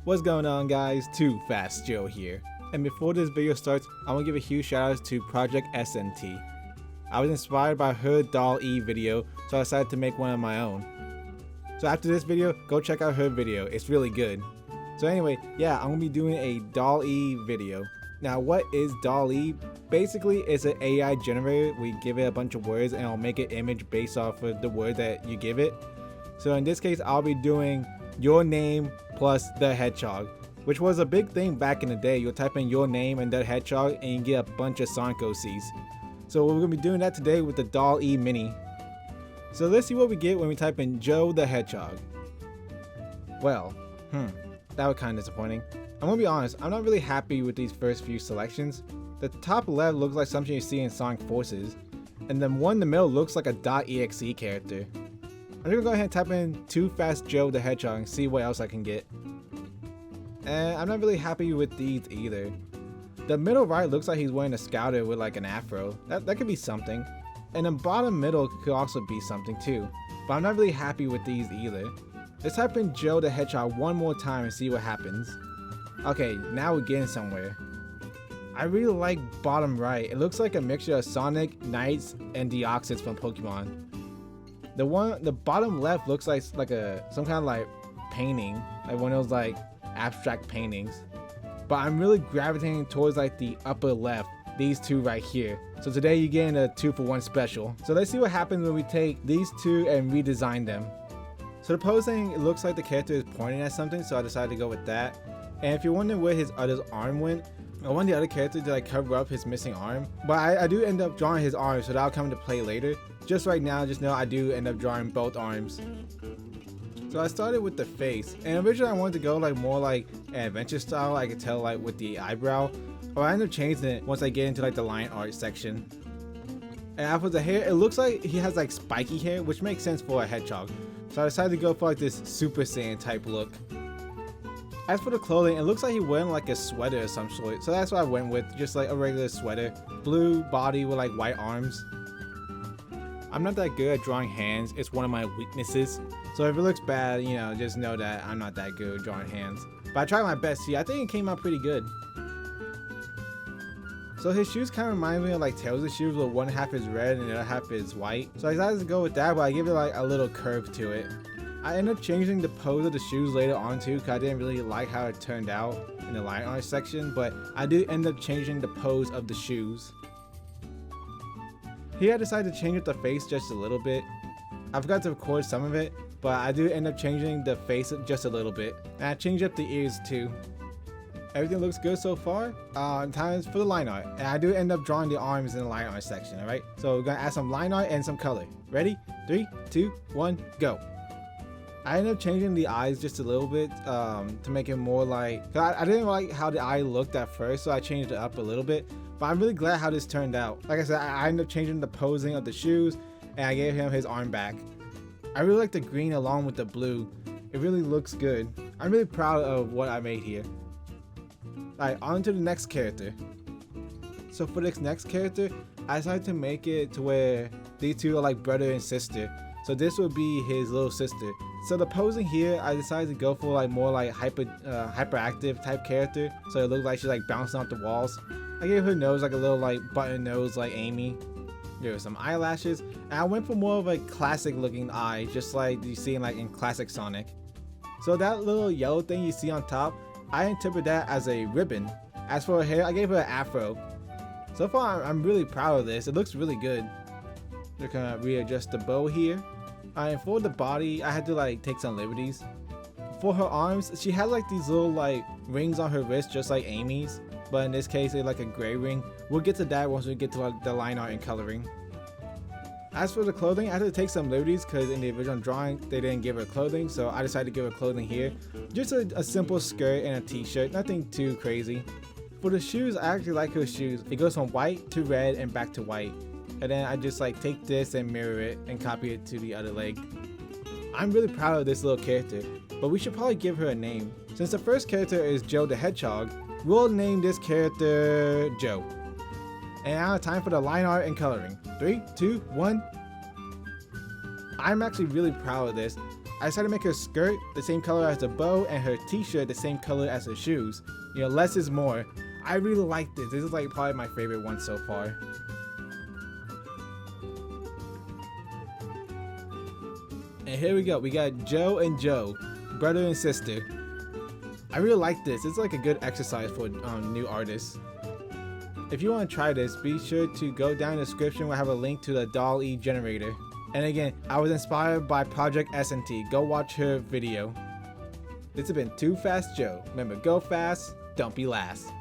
What's going on, guys? Too Fast Joe here. And before this video starts, I want to give a huge shout out to Project SNT. I was inspired by her Dall-E video, so I decided to make one of my own. So after this video, go check out her video, it's really good. So anyway, yeah, I'm going to be doing a Dall-E video. Now what is Dall-E? Basically, it's an AI generator. We give it a bunch of words and it'll make an image based off of the word that you give it. So in this case, I'll be doing your name plus the hedgehog, which was a big thing back in the day. You'll type in your name and the hedgehog and you get a bunch of Sonic OCs. So we're going to be doing that today with the Dall-E Mini. So let's see what we get when we type in Joe the Hedgehog. Well, that was kind of disappointing. I'm going to be honest, I'm not really happy with these first few selections. The top left looks like something you see in Sonic Forces, and then one in the middle looks like a .exe character. I'm gonna go ahead and type in Too Fast Joe the Hedgehog and see what else I can get. And I'm not really happy with these either. The middle right looks like he's wearing a scouter with like an afro. That could be something. And the bottom middle could also be something too. But I'm not really happy with these either. Let's type in Joe the Hedgehog one more time and see what happens. Okay, now we're getting somewhere. I really like bottom right. It looks like a mixture of Sonic, Knights, and Deoxys from Pokemon. The bottom left looks like some kind of like painting, like one of those like abstract paintings. But I'm really gravitating towards like the upper left, these two right here. So today you're getting a 2-for-1 special. So let's see what happens when we take these two and redesign them. So the posing, it looks like the character is pointing at something, so I decided to go with that. And if you're wondering where his other arm went, I want the other character to like cover up his missing arm, but I do end up drawing his arm, so that'll come into play later. Just right now, just know I do end up drawing both arms. So I started with the face, and originally I wanted to go like more like an adventure style. I could tell like with the eyebrow, but I ended up changing it once I get into like the line art section. And after the hair, it looks like he has like spiky hair, which makes sense for a hedgehog. So I decided to go for like this Super Saiyan type look. As for the clothing, it looks like he wearing like a sweater of some sort, so that's what I went with, just like a regular sweater. Blue body with like white arms. I'm not that good at drawing hands, it's one of my weaknesses. So if it looks bad, you know, just know that I'm not that good at drawing hands. But I tried my best here, I think it came out pretty good. So his shoes kind of remind me of like Tails' shoes, where one half is red and the other half is white. So I decided to go with that, but I give it like a little curve to it. I ended up changing the pose of the shoes later on too, because I didn't really like how it turned out in the line art section, but I did end up changing the pose of the shoes. Here I decided to change up the face just a little bit. I forgot to record some of it, but I do end up changing the face just a little bit. And I changed up the ears too. Everything looks good so far. Time for the line art. And I do end up drawing the arms in the line art section, alright? So we're gonna add some line art and some color. Ready? 3, 2, 1, go. I ended up changing the eyes just a little bit to make it more like, I didn't like how the eye looked at first, so I changed it up a little bit. But I'm really glad how this turned out. Like I said, I ended up changing the posing of the shoes and I gave him his arm back. I really like the green along with the blue. It really looks good. I'm really proud of what I made here. Alright, on to the next character. So for this next character, I decided to make it to where these two are like brother and sister. So this would be his little sister. So the posing here, I decided to go for like more like hyperactive type character. So it looked like she's like bouncing off the walls. I gave her nose like a little like button nose like Amy. There were some eyelashes. And I went for more of a classic looking eye, just like you see in like in classic Sonic. So that little yellow thing you see on top, I interpret that as a ribbon. As for her hair, I gave her an afro. So far, I'm really proud of this. It looks really good. We're gonna readjust the bow here. And for the body, I had to like take some liberties. For her arms, she has like these little like rings on her wrist, just like Amy's. But in this case, it's like a gray ring. We'll get to that once we get to like, the line art and coloring. As for the clothing, I had to take some liberties because in the original drawing, they didn't give her clothing. So I decided to give her clothing here. Just a simple skirt and a t-shirt, nothing too crazy. For the shoes, I actually like her shoes. It goes from white to red and back to white. And then I just like take this and mirror it and copy it to the other leg. I'm really proud of this little character, but we should probably give her a name. Since the first character is Joe the Hedgehog, we'll name this character Joe. And now time for the line art and coloring. 3, 2, 1. I'm actually really proud of this. I decided to make her skirt the same color as the bow and her t-shirt the same color as her shoes. You know, less is more. I really like this. This is like probably my favorite one so far. And here we go. We got Joe and Joe, brother and sister. I really like this. It's like a good exercise for new artists. If you want to try this, be sure to go down in the description where I have a link to the Dall-E generator. And again, I was inspired by Project S&T. Go watch her video. This has been Too Fast Joe. Remember, go fast, don't be last.